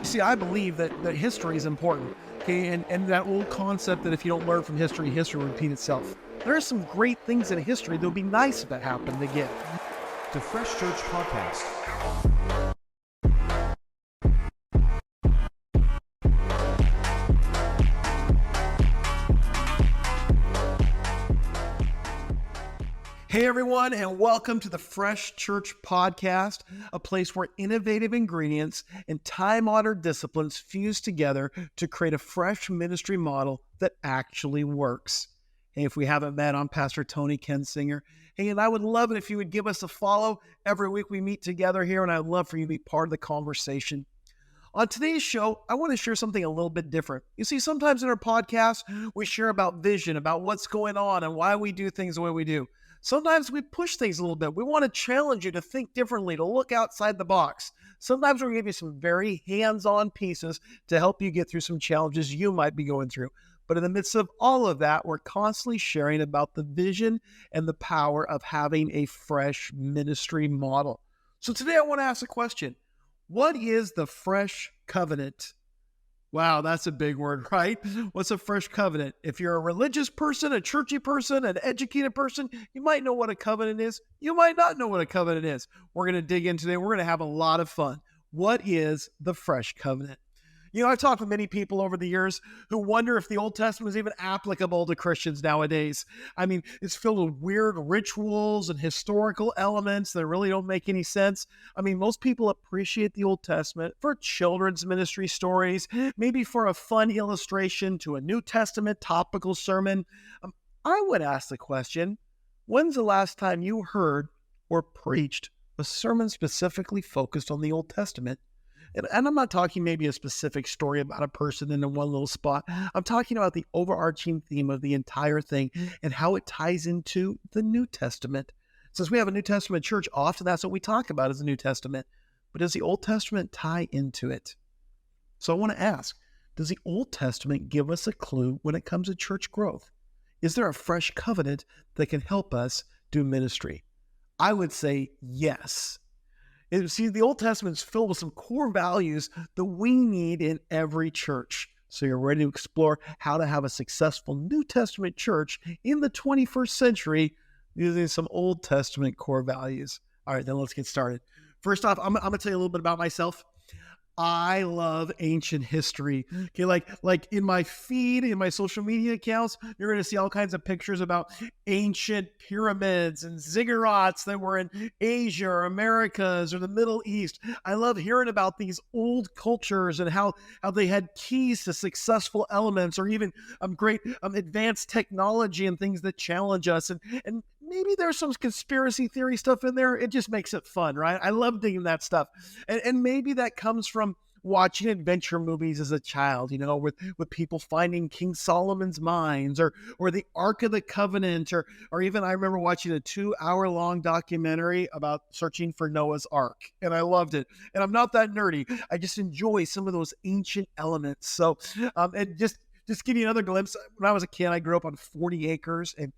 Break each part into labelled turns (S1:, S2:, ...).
S1: See, I believe that history is important, okay? And that old concept that if you don't learn from history, history will repeat itself. There are some great things in history that would be nice if that happened again.
S2: The F.R.E.S.H Church Podcast.
S1: Hey everyone, and welcome to the F.R.E.S.H Church Podcast, a place where innovative ingredients and time-honored disciplines fuse together to create a fresh ministry model that actually works. Hey, if we haven't met, I'm Pastor Tony Kensinger. Hey, and I would love it if you would give us a follow. Every week we meet together here, and I'd love for you to be part of the conversation. On today's show, I want to share something a little bit different. You see, sometimes in our podcast, we share about vision, about what's going on and why we do things the way we do. Sometimes we push things a little bit. We want to challenge you to think differently, to look outside the box. Sometimes we're going to give you some very hands-on pieces to help you get through some challenges you might be going through. But in the midst of all of that, we're constantly sharing about the vision and the power of having a fresh ministry model. So today I want to ask a question. What is the F.R.E.S.H covenant? Wow, that's a big word, right? What's a F.R.E.S.H covenant? If you're a religious person, a churchy person, an educated person, you might know what a covenant is. You might not know what a covenant is. We're going to dig in today. We're going to have a lot of fun. What is the F.R.E.S.H covenant? You know, I've talked with many people over the years who wonder if the Old Testament is even applicable to Christians nowadays. I mean, it's filled with weird rituals and historical elements that really don't make any sense. I mean, most people appreciate the Old Testament for children's ministry stories, maybe for a fun illustration to a New Testament topical sermon. I would ask the question, when's the last time you heard or preached a sermon specifically focused on the Old Testament? And I'm not talking maybe a specific story about a person in one little spot. I'm talking about the overarching theme of the entire thing and how it ties into the New Testament. Since we have a New Testament church, often that's what we talk about is the New Testament. But does the Old Testament tie into it? So I want to ask, does the Old Testament give us a clue when it comes to church growth? Is there a F.R.E.S.H covenant that can help us do ministry? I would say yes. See, the Old Testament is filled with some core values that we need in every church. So you're ready to explore how to have a successful New Testament church in the 21st century using some Old Testament core values. All right, then let's get started. First off, I'm going to tell you a little bit about myself. I love ancient history. Okay, like in my feed, in my social media accounts, you're going to see all kinds of pictures about ancient pyramids and ziggurats that were in Asia or Americas or the Middle East. I love hearing about these old cultures and how they had keys to successful elements or even great advanced technology and things that challenge us. And maybe there's some conspiracy theory stuff in there. It just makes it fun, right? I love digging that stuff. And maybe that comes from watching adventure movies as a child, you know, with people finding King Solomon's mines or the Ark of the Covenant or even I remember watching a 2-hour-long documentary about searching for Noah's Ark. And I loved it. And I'm not that nerdy. I just enjoy some of those ancient elements. So, and just give you another glimpse. When I was a kid, I grew up on 40 acres, and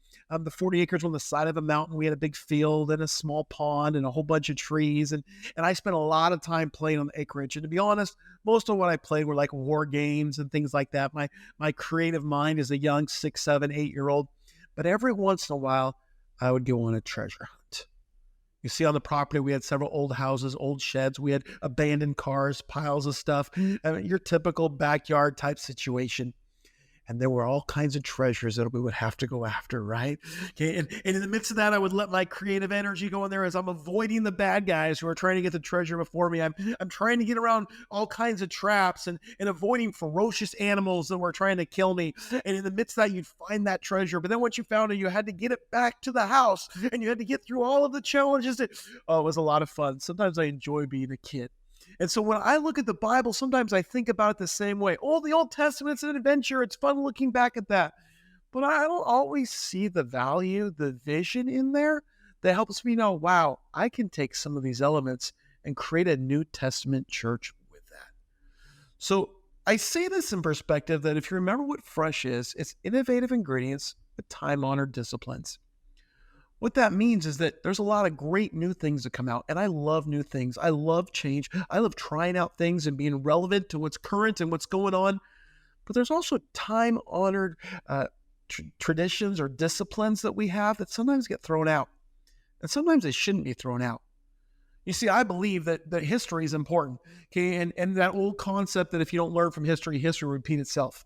S1: the 40 acres on the side of a mountain. We had a big field and a small pond and a whole bunch of trees, and I spent a lot of time playing on the acreage. And to be honest, most of what I played were like war games and things like that. My creative mind as a young 6, 7, 8-year-old. But every once in a while, I would go on a treasure hunt. You see on the property, we had several old houses, old sheds. We had abandoned cars, piles of stuff. I mean, your typical backyard type situation. And there were all kinds of treasures that we would have to go after, right? Okay, and in the midst of that, I would let my creative energy go in there as I'm avoiding the bad guys who are trying to get the treasure before me. I'm trying to get around all kinds of traps and avoiding ferocious animals that were trying to kill me. And in the midst of that, you'd find that treasure. But then once you found it, you had to get it back to the house, and you had to get through all of the challenges. It was a lot of fun. Sometimes I enjoy being a kid. And so when I look at the Bible, sometimes I think about it the same way. Oh, the Old Testament's an adventure. It's fun looking back at that. But I don't always see the value, the vision in there that helps me know, wow, I can take some of these elements and create a New Testament church with that. So I say this in perspective that if you remember what F.R.E.S.H is, it's innovative ingredients with time-honored disciplines. What that means is that there's a lot of great new things that come out, and I love new things. I love change. I love trying out things and being relevant to what's current and what's going on. But there's also time-honored traditions or disciplines that we have that sometimes get thrown out, and sometimes they shouldn't be thrown out. You see, I believe that history is important, okay, and that old concept that if you don't learn from history, history will repeat itself.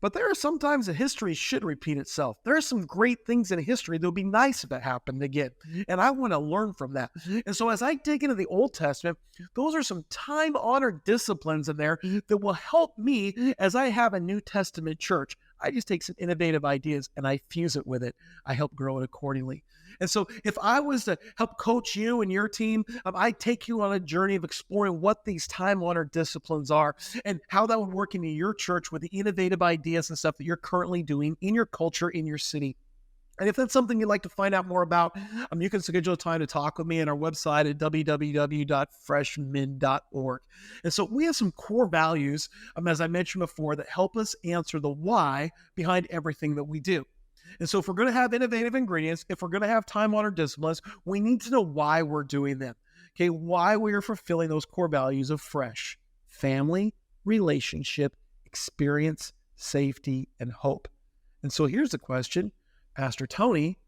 S1: But there are sometimes that history should repeat itself. There are some great things in history that would be nice if it happened again. And I want to learn from that. And so as I dig into the Old Testament, those are some time-honored disciplines in there that will help me as I have a New Testament church. I just take some innovative ideas and I fuse it with it. I help grow it accordingly. And so if I was to help coach you and your team, I'd take you on a journey of exploring what these time-honored disciplines are and how that would work into your church with the innovative ideas and stuff that you're currently doing in your culture, in your city. And if that's something you'd like to find out more about, you can schedule a time to talk with me on our website at www.freshmin.org. And so we have some core values, as I mentioned before, that help us answer the why behind everything that we do. And so if we're going to have innovative ingredients, if we're going to have time-honored disciplines, we need to know why we're doing them. Okay, why we are fulfilling those core values of FRESH: family, relationship, experience, safety, and hope. And so here's the question, Pastor Tony,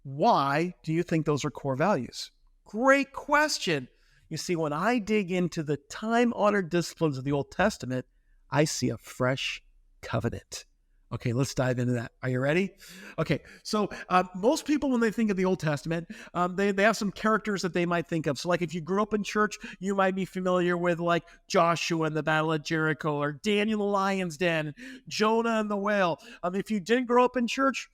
S1: why do you think those are core values? Great question. You see, when I dig into the time-honored disciplines of the Old Testament, I see a fresh covenant. Okay, let's dive into that. Are you ready? Okay, so most people, when they think of the Old Testament, they have some characters that they might think of. So like if you grew up in church, you might be familiar with like Joshua and the Battle of Jericho, or Daniel the Lion's Den, Jonah and the whale. If you didn't grow up in church,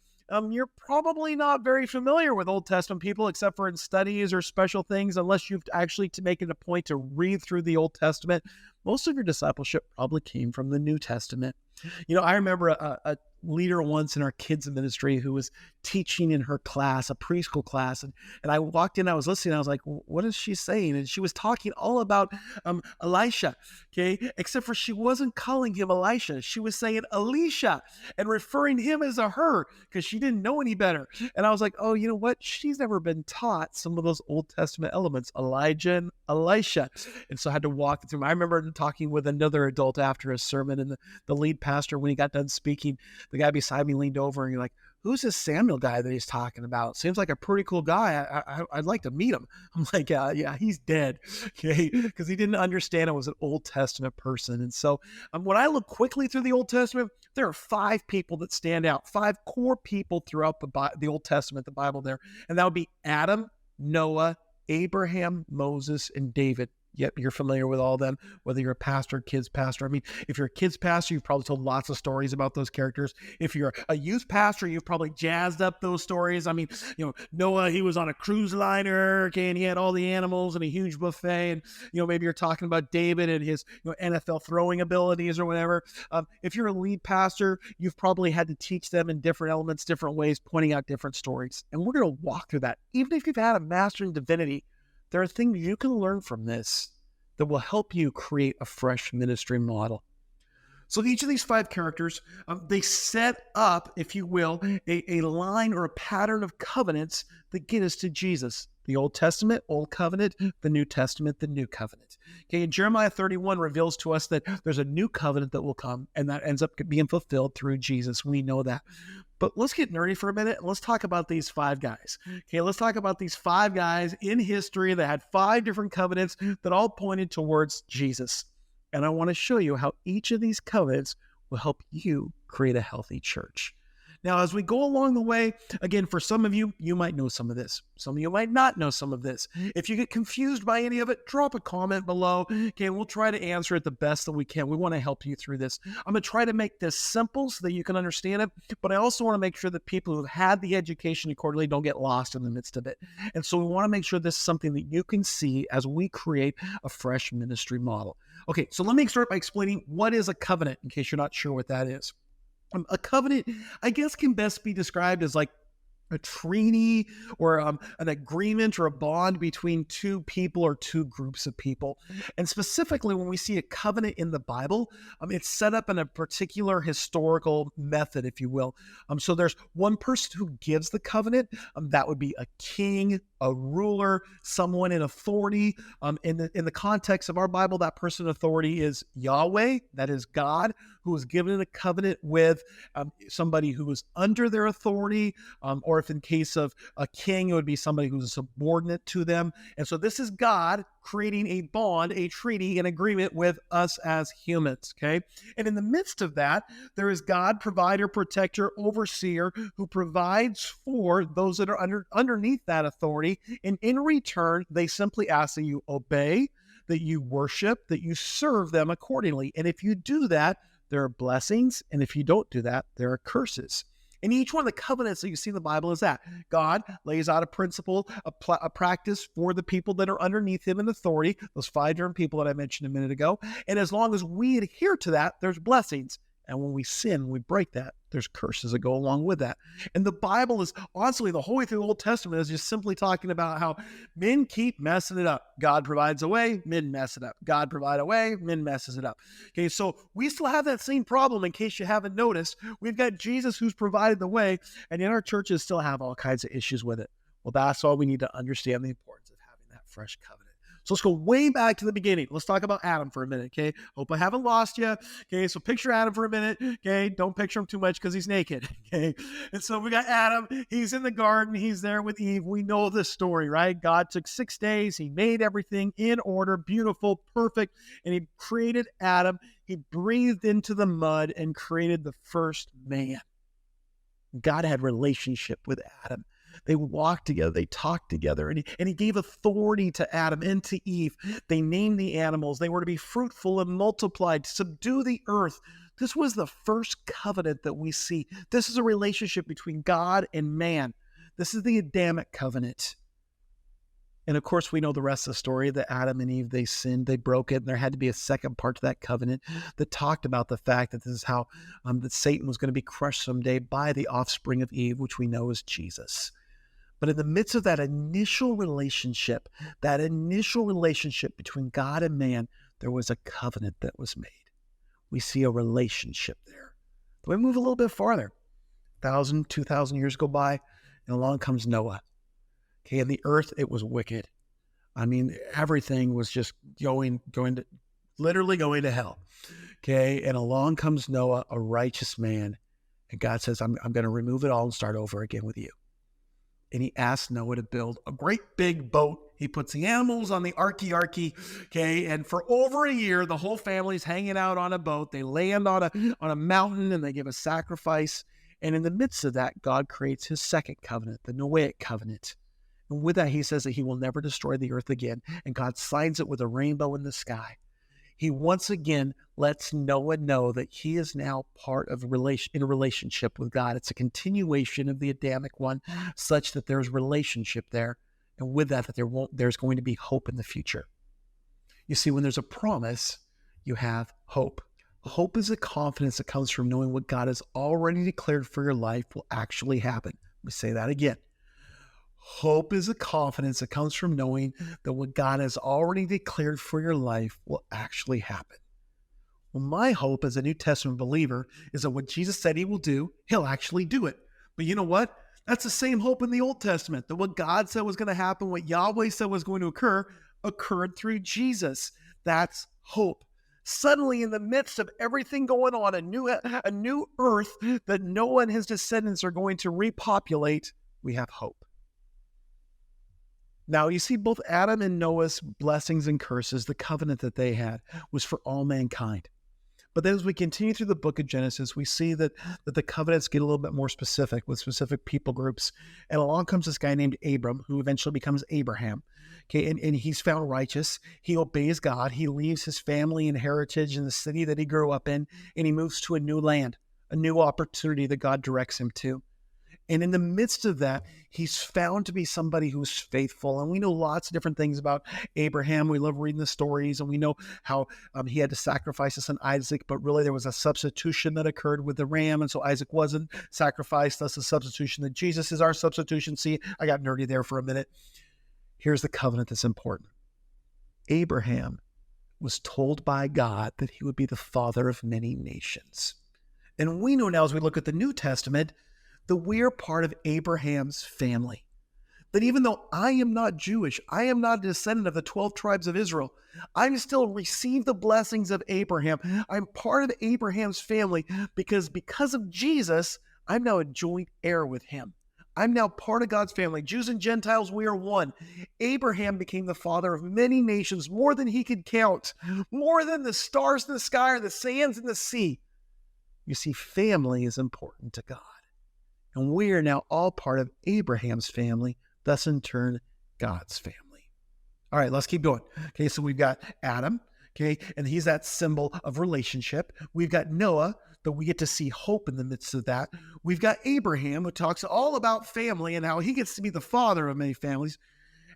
S1: you're probably not very familiar with Old Testament people, except for in studies or special things, unless you've actually to make it a point to read through the Old Testament. Most of your discipleship probably came from the New Testament. I remember a leader once in our kids ministry who was teaching in her class, a preschool class. And I walked in, I was listening, I was like, what is she saying? And she was talking all about Elisha, okay? Except for she wasn't calling him Elisha. She was saying Elisha and referring him as a her because she didn't know any better. And I was like, oh, you know what? She's never been taught some of those Old Testament elements, Elijah and Elisha. And so I had to walk through them. I remember talking with another adult after a sermon, and the lead pastor, when he got done speaking, the guy beside me leaned over and you're like, who's this Samuel guy that he's talking about? Seems like a pretty cool guy. I'd like to meet him. I'm like, yeah, he's dead. Okay, because he didn't understand it was an Old Testament person. And so when I look quickly through the Old Testament, there are 5 people that stand out, 5 core people throughout the Old Testament, the Bible there. And that would be Adam, Noah, Abraham, Moses, and David. Yep, you're familiar with all of them, whether you're a pastor, kids pastor. I mean, if you're a kids pastor, you've probably told lots of stories about those characters. If you're a youth pastor, you've probably jazzed up those stories. I mean, Noah, he was on a cruise liner, okay, and he had all the animals and a huge buffet. And, maybe you're talking about David and his NFL throwing abilities or whatever. If you're a lead pastor, you've probably had to teach them in different elements, different ways, pointing out different stories. And we're going to walk through that. Even if you've had a master in divinity, there are things you can learn from this that will help you create a fresh ministry model. So each of these 5 characters, they set up, if you will, a line or a pattern of covenants that get us to Jesus. The Old Testament, Old Covenant; the New Testament, the New Covenant. Okay, and Jeremiah 31 reveals to us that there's a new covenant that will come, and that ends up being fulfilled through Jesus. We know that. But let's get nerdy for a minute, and let's talk about these 5 guys. Okay, let's talk about these 5 guys in history that had 5 different covenants that all pointed towards Jesus. And I want to show you how each of these covenants will help you create a healthy church. Now, as we go along the way, again, for some of you, you might know some of this. Some of you might not know some of this. If you get confused by any of it, drop a comment below. Okay, we'll try to answer it the best that we can. We want to help you through this. I'm going to try to make this simple so that you can understand it, but I also want to make sure that people who've had the education accordingly don't get lost in the midst of it. And so we want to make sure this is something that you can see as we create a fresh ministry model. Okay, so let me start by explaining what is a covenant, in case you're not sure what that is. A covenant, I guess, can best be described as like a treaty or an agreement or a bond between two people or two groups of people. And specifically, when we see a covenant in the Bible, it's set up in a particular historical method, if you will. So there's one person who gives the covenant. That would be a king, a ruler, someone in authority. In the context of our Bible, that person in authority is Yahweh, that is God, who is given a covenant with somebody who is under their authority, or if in case of a king, it would be somebody who's subordinate to them. And so this is God creating a bond, a treaty, an agreement with us as humans, okay? And in the midst of that, there is God, provider, protector, overseer, who provides for those that are underneath that authority. And in return, they simply ask that you obey, that you worship, that you serve them accordingly. And if you do that, there are blessings. And if you don't do that, there are curses. And each one of the covenants that you see in the Bible is that God lays out a principle, a practice for the people that are underneath him in authority, those 5 different people that I mentioned a minute ago. And as long as we adhere to that, there's blessings. And when we sin, we break that, there's curses that go along with that. And the Bible is, honestly, the whole way through the Old Testament is just simply talking about how men keep messing it up. God provides a way, men mess it up. God provides a way, men messes it up. Okay, so we still have that same problem, in case you haven't noticed. We've got Jesus who's provided the way, and yet our churches still have all kinds of issues with it. Well, that's why we need to understand the importance of having that fresh covenant. So let's go way back to the beginning. Let's talk about Adam for a minute, okay? Hope I haven't lost you, okay? So picture Adam for a minute, okay? Don't picture him too much because he's naked, okay? And so we got Adam. He's in the garden. He's there with Eve. We know this story, right? God took 6 days. He made everything in order, beautiful, perfect, and he created Adam. He breathed into the mud and created the first man. God had relationship with Adam. They walked together, they talked together, and he gave authority to Adam and to Eve. They named the animals. They were to be fruitful and multiplied, subdue the earth. This was the first covenant that we see. This is a relationship between God and man. This is the Adamic covenant. And of course, we know the rest of the story, that Adam and Eve, they sinned, they broke it, and there had to be a second part to that covenant that talked about the fact that this is how that Satan was going to be crushed someday by the offspring of Eve, which we know is Jesus. But in the midst of that initial relationship between God and man, there was a covenant that was made. We see a relationship there. Then we move a little bit farther. 1,000, 2,000 years go by, and along comes Noah. Okay, and the earth, it was wicked. I mean, everything was just literally going to hell. Okay, and along comes Noah, a righteous man, and God says, I'm going to remove it all and start over again with you. And he asked Noah to build a great big boat. He puts the animals on the arky, okay? And for over a year, the whole family's hanging out on a boat. They land on a mountain, and they give a sacrifice. And in the midst of that, God creates his second covenant, the Noahic covenant. And with that, he says that he will never destroy the earth again. And God signs it with a rainbow in the sky. He once again lets Noah know that he is now part of in a relationship with God. It's a continuation of the Adamic one, such that there's relationship there. And with that there's going to be hope in the future. You see, when there's a promise, you have hope. Hope is a confidence that comes from knowing what God has already declared for your life will actually happen. Let me say that again. Hope is a confidence that comes from knowing that what God has already declared for your life will actually happen. Well, my hope as a New Testament believer is that what Jesus said he will do, he'll actually do it. But you know what? That's the same hope in the Old Testament, that what God said was going to happen, what Yahweh said was going to occur, occurred through Jesus. That's hope. Suddenly, in the midst of everything going on, a new earth that Noah and his descendants are going to repopulate, we have hope. Now, you see, both Adam and Noah's blessings and curses, the covenant that they had, was for all mankind. But then as we continue through the book of Genesis, we see that the covenants get a little bit more specific with specific people groups. And along comes this guy named Abram, who eventually becomes Abraham. Okay, and he's found righteous. He obeys God. He leaves his family and heritage in the city that he grew up in, and he moves to a new land, a new opportunity that God directs him to. And in the midst of that, he's found to be somebody who's faithful. And we know lots of different things about Abraham. We love reading the stories, and we know how he had to sacrifice his son Isaac, but really there was a substitution that occurred with the ram. And so Isaac wasn't sacrificed. Thus, the substitution that Jesus is our substitution. See, I got nerdy there for a minute. Here's the covenant that's important. Abraham was told by God that he would be the father of many nations. And we know now, as we look at the New Testament, that we're part of Abraham's family. That even though I am not Jewish, I am not a descendant of the 12 tribes of Israel, I still receive the blessings of Abraham. I'm part of Abraham's family because of Jesus, I'm now a joint heir with him. I'm now part of God's family. Jews and Gentiles, we are one. Abraham became the father of many nations, more than he could count, more than the stars in the sky or the sands in the sea. You see, family is important to God. And we are now all part of Abraham's family, thus in turn, God's family. All right, let's keep going. Okay, so we've got Adam, okay, and he's that symbol of relationship. We've got Noah, that we get to see hope in the midst of that. We've got Abraham, who talks all about family and how he gets to be the father of many families.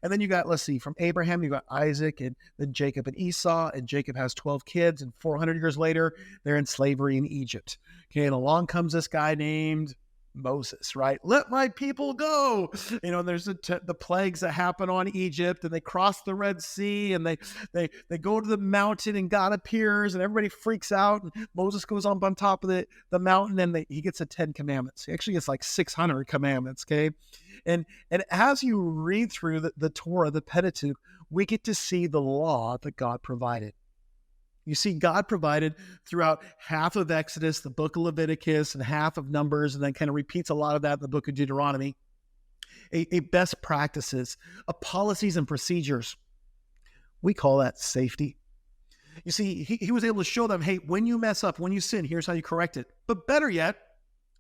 S1: And then you got, let's see, from Abraham, you got Isaac, and then Jacob and Esau, and Jacob has 12 kids, and 400 years later, they're in slavery in Egypt. Okay, and along comes this guy named Moses, right? Let my people go. And there's the plagues that happen on Egypt, and they cross the Red Sea, and they go to the mountain, and God appears, and everybody freaks out, and Moses goes up on top of the mountain, and he gets the 10 commandments. He actually gets like 600 commandments, okay? And as you read through the Torah, the Pentateuch, we get to see the law that God provided. You see, God provided throughout half of Exodus, the book of Leviticus, and half of Numbers, and then kind of repeats a lot of that in the book of Deuteronomy, a best practices, a policies and procedures. We call that safety. You see, he was able to show them, hey, when you mess up, when you sin, here's how you correct it. But better yet,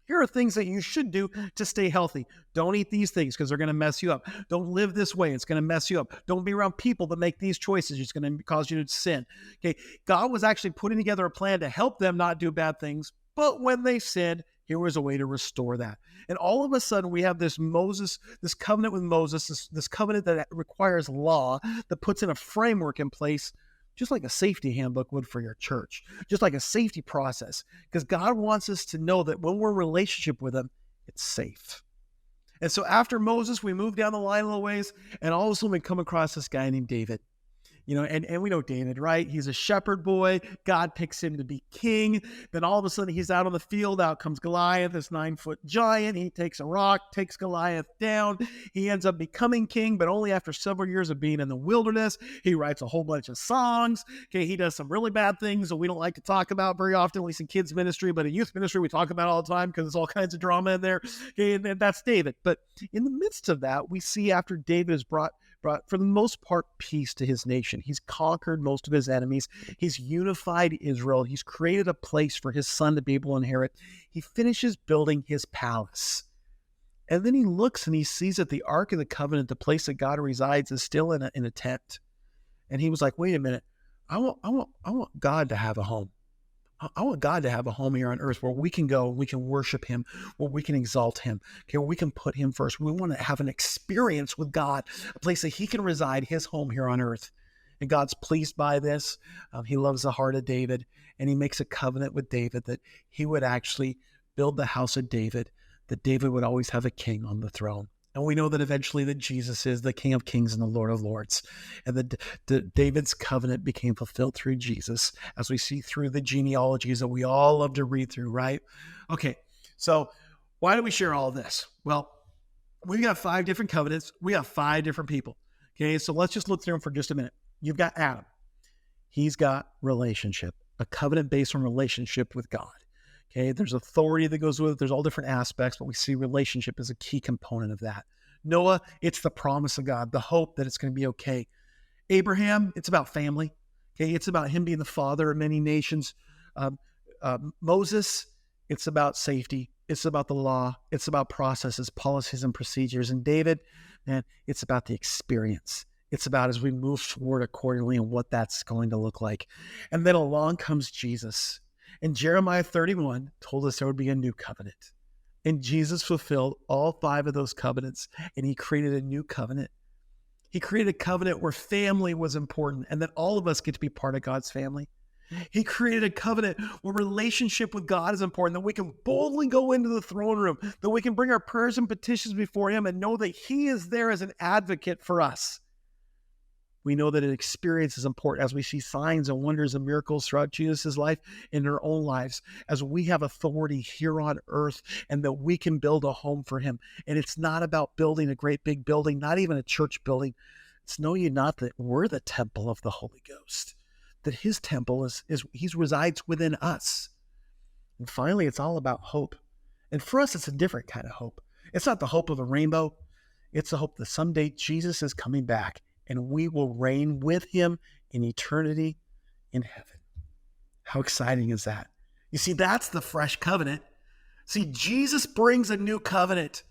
S1: here are things that you should do to stay healthy. Don't eat these things because they're going to mess you up. Don't live this way. It's going to mess you up. Don't be around people that make these choices. It's going to cause you to sin. Okay, God was actually putting together a plan to help them not do bad things. But when they sinned, here was a way to restore that. And all of a sudden, we have this covenant with Moses, this covenant that requires law, that puts in a framework in place, just like a safety handbook would for your church, just like a safety process, because God wants us to know that when we're in relationship with him, it's safe. And so after Moses, we move down the line a little ways, and all of a sudden we come across this guy named David. And we know David, right? He's a shepherd boy. God picks him to be king. Then all of a sudden he's out on the field. Out comes Goliath, this 9-foot giant. He takes a rock, takes Goliath down. He ends up becoming king, but only after several years of being in the wilderness. He writes a whole bunch of songs. Okay, he does some really bad things that we don't like to talk about very often, at least in kids ministry, but in youth ministry we talk about it all the time because there's all kinds of drama in there. Okay, and that's David. But in the midst of that, we see after David is brought for the most part peace to his nation. He's conquered most of his enemies. He's unified Israel. He's created a place for his son to be able to inherit. He finishes building his palace. And then he looks and he sees that the Ark of the Covenant, the place that God resides, is still in a tent. And he was like, wait a minute, I want God to have a home. I want God to have a home here on earth where we can go, we can worship him, where we can exalt him, okay, where we can put him first. We want to have an experience with God, a place that he can reside, his home here on earth. And God's pleased by this. He loves the heart of David, and he makes a covenant with David that he would actually build the house of David, that David would always have a king on the throne. And we know that eventually that Jesus is the King of Kings and the Lord of Lords. And that David's covenant became fulfilled through Jesus, as we see through the genealogies that we all love to read through, right? Okay, so why do we share all of this? Well, we got 5 different covenants. We got 5 different people. Okay, so let's just look through them for just a minute. You've got Adam. He's got relationship, a covenant based on relationship with God. Okay, there's authority that goes with it. There's all different aspects, but we see relationship as a key component of that. Noah, it's the promise of God, the hope that it's going to be okay. Abraham, it's about family. Okay, it's about him being the father of many nations. Moses, it's about safety. It's about the law. It's about processes, policies, and procedures. And David, man, it's about the experience. It's about as we move forward accordingly and what that's going to look like. And then along comes Jesus. And Jeremiah 31 told us there would be a new covenant, And Jesus fulfilled all 5 of those covenants, and he created a new covenant. He created a covenant where family was important and that all of us get to be part of God's family. He created a covenant where relationship with God is important, that we can boldly go into the throne room, that we can bring our prayers and petitions before him and know that he is there as an advocate for us. We know that an experience is important as we see signs and wonders and miracles throughout Jesus' life in our own lives, as we have authority here on earth and that we can build a home for him. And it's not about building a great big building, not even a church building. It's know ye not that we're the temple of the Holy Ghost, that his temple he resides within us. And finally, it's all about hope. And for us, it's a different kind of hope. It's not the hope of a rainbow. It's the hope that someday Jesus is coming back and we will reign with him in eternity in heaven. How exciting is that? You see, that's the fresh covenant. See, Jesus brings a new covenant,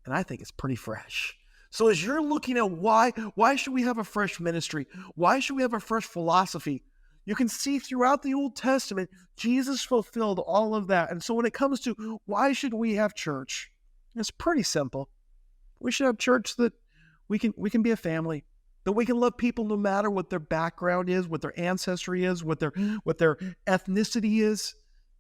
S1: and I think it's pretty fresh. So as you're looking at why should we have a fresh ministry? Why should we have a fresh philosophy? You can see throughout the Old Testament, Jesus fulfilled all of that. And so when it comes to why should we have church, it's pretty simple. We should have church that we can be a family, that we can love people no matter what their background is, what their ancestry is, what their ethnicity is,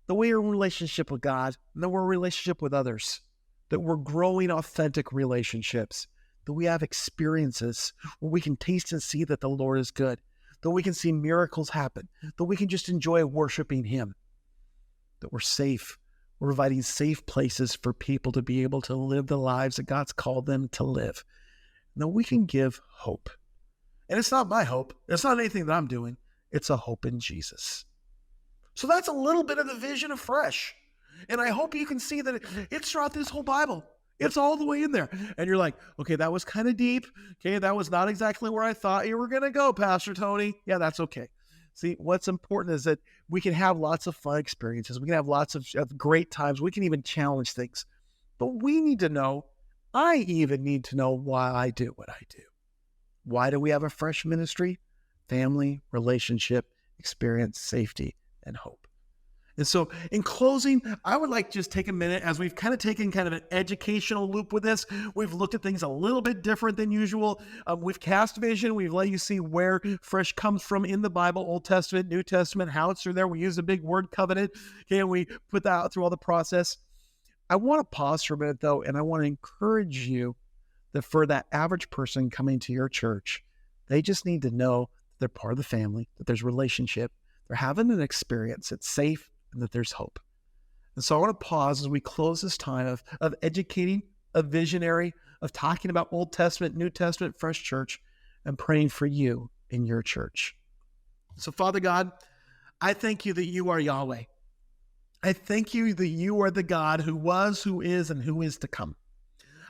S1: that we're in relationship with God, and that we're in relationship with others, that we're growing authentic relationships, that we have experiences where we can taste and see that the Lord is good, that we can see miracles happen, that we can just enjoy worshiping him, that we're safe. We're providing safe places for people to be able to live the lives that God's called them to live. Now we can give hope. And it's not my hope. It's not anything that I'm doing. It's a hope in Jesus. So that's a little bit of the vision of Fresh. And I hope you can see that it's throughout this whole Bible. It's all the way in there. And you're like, okay, that was kind of deep. Okay, that was not exactly where I thought you were going to go, Pastor Tony. Yeah, that's okay. See, what's important is that we can have lots of fun experiences. We can have lots of great times. We can even challenge things. But we need to know, I even need to know why I do what I do. Why do we have a fresh ministry? Family, relationship, experience, safety, and hope. And so in closing, I would like to just take a minute as we've kind of taken kind of an educational loop with this. We've looked at things a little bit different than usual. We've cast vision. We've let you see where fresh comes from in the Bible, Old Testament, New Testament, how it's through there. We use a big word covenant. Okay, and we put that out through all the process. I want to pause for a minute though, and I want to encourage you that for that average person coming to your church, they just need to know they're part of the family, that there's relationship, they're having an experience, it's safe, and that there's hope. And so I want to pause as we close this time of educating, of visionary, of talking about Old Testament, New Testament, Fresh Church, and praying for you in your church. So Father God, I thank you that you are Yahweh. I thank you that you are the God who was, who is, and who is to come.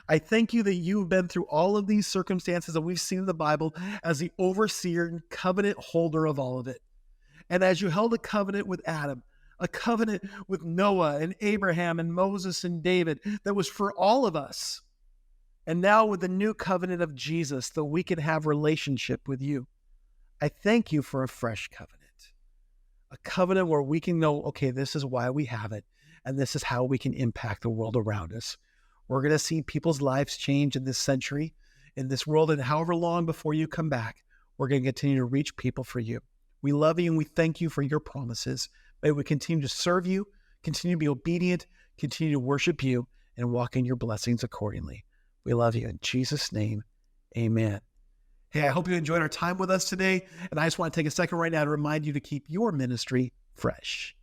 S1: I thank you that you've been through all of these circumstances that we've seen in the Bible as the overseer and covenant holder of all of it. And as you held a covenant with Adam, a covenant with Noah and Abraham and Moses and David that was for all of us. And now with the new covenant of Jesus, that we can have relationship with you. I thank you for a fresh covenant. A covenant where we can know, okay, this is why we have it, and this is how we can impact the world around us. We're going to see people's lives change in this century, in this world, and however long before you come back, we're going to continue to reach people for you. We love you and we thank you for your promises. May we continue to serve you, continue to be obedient, continue to worship you, and walk in your blessings accordingly. We love you in Jesus' name. Amen. Hey, I hope you enjoyed our time with us today. And I just want to take a second right now to remind you to keep your ministry fresh.